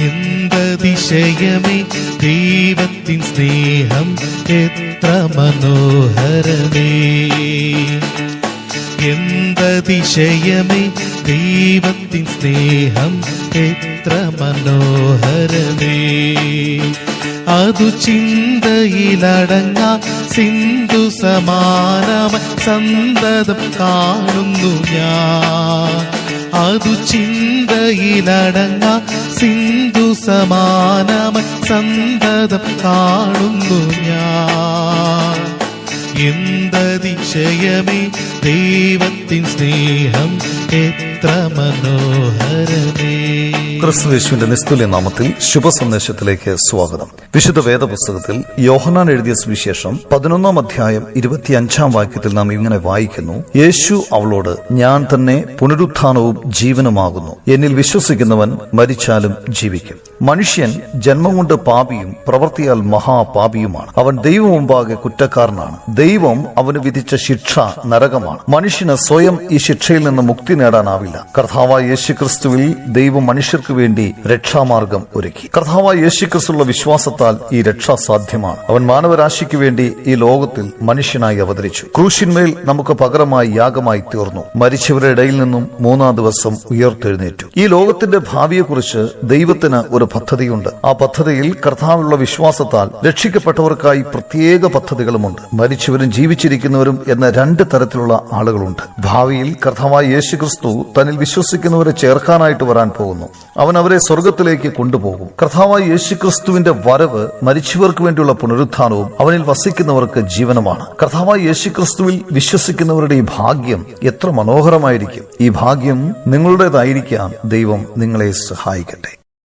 എന്തതിശയമേ ദൈവത്തിൻ സ്നേഹം എത്ര മനോഹരമേ. എന്തതിശയമേ ദൈവത്തിൻ സ്നേഹം എത്ര മനോഹരമേ. അതു ചിന്തയിലടങ്ങാ സിന്ധു സമാനമ സന്തതം കാണുന്നു ഞാൻ. അതു ചിന്തയിലടങ്ങാ സിന്ധു സമാനമ സന്തതം കാണുന്നു ഞാൻ. എന്തതിശയമേ ദൈവത്തിൻ സ്നേഹം എത്ര മനോഹരമേ. ക്രിസ്തുയേശുവിന്റെ നിസ്തുല്യ നാമത്തിൽ ശുഭസന്ദേശത്തിലേക്ക് സ്വാഗതം. വിശുദ്ധ വേദപുസ്തകത്തിൽ യോഹന്നാൻ എഴുതിയ സുവിശേഷം 11-ാം അധ്യായം 25-ാം വാക്യത്തിൽ നാം ഇങ്ങനെ വായിക്കുന്നു: യേശു അവളോട്, ഞാൻ തന്നെ പുനരുത്ഥാനവും ജീവനുമാകുന്നു. എന്നിൽ വിശ്വസിക്കുന്നവൻ മരിച്ചാലും ജീവിക്കും. മനുഷ്യൻ ജന്മം കൊണ്ട് പാപിയും പ്രവൃത്തിയാൽ മഹാപാപിയുമാണ്. അവൻ ദൈവം മുമ്പാകെ കുറ്റക്കാരനാണ്. ദൈവം അവന് വിധിച്ച ശിക്ഷ നരകമാണ്. മനുഷ്യന് സ്വയം ഈ ശിക്ഷയിൽ നിന്ന് മുക്തി നേടാനാവില്ല. കർത്താവായ യേശുക്രിസ്തുവിൽ ദൈവം മനുഷ്യർക്ക് വേണ്ടി രക്ഷാമാർഗം ഒരുക്കി. കർത്താവായ യേശുക്രിസ്തുവിലുള്ള വിശ്വാസത്താൽ ഈ രക്ഷ സാധ്യമാണ്. അവൻ മാനവരാശിക്ക് വേണ്ടി ഈ ലോകത്തിൽ മനുഷ്യനായി അവതരിച്ചു. ക്രൂശിന്മേൽ നമുക്ക് പകരമായി യാഗമായി തീർന്നു. മരിച്ചവരുടെ ഇടയിൽ നിന്നും 3-ാം ദിവസം ഉയർത്തെഴുന്നേറ്റു. ഈ ലോകത്തിന്റെ ഭാവിയെക്കുറിച്ച് ദൈവത്തിന് ഒരു പദ്ധതിയുണ്ട്. ആ പദ്ധതിയിൽ കർത്താവിലുള്ള വിശ്വാസത്താൽ രക്ഷിക്കപ്പെട്ടവർക്കായി പ്രത്യേക പദ്ധതികളുമുണ്ട്. മരിച്ചവരും ജീവിച്ചിരിക്കുന്നവരും എന്ന 2 തരത്തിലുള്ള ആളുകളുണ്ട്. ഭാവിയിൽ കർത്താവായ യേശുക്രിസ്തു തന്നിൽ വിശ്വസിക്കുന്നവരെ ചേർക്കാനായിട്ട് വരാൻ പോകുന്നു. അവൻ അവരെ സ്വർഗത്തിലേക്ക് കൊണ്ടുപോകും. കർത്താവായ യേശുക്രിസ്തുവിന്റെ വരവ് മരിച്ചവർക്ക് വേണ്ടിയുള്ള പുനരുത്ഥാനവും അവനിൽ വസിക്കുന്നവർക്ക് ജീവനുമാണ്. കർത്താവായ യേശുക്രിസ്തുവിൽ വിശ്വസിക്കുന്നവരുടെ ഈ ഭാഗ്യം എത്ര മനോഹരമായിരിക്കും. ഈ ഭാഗ്യം നിങ്ങളുടേതായിരിക്കാം. ദൈവം നിങ്ങളെ സഹായിക്കട്ടെ.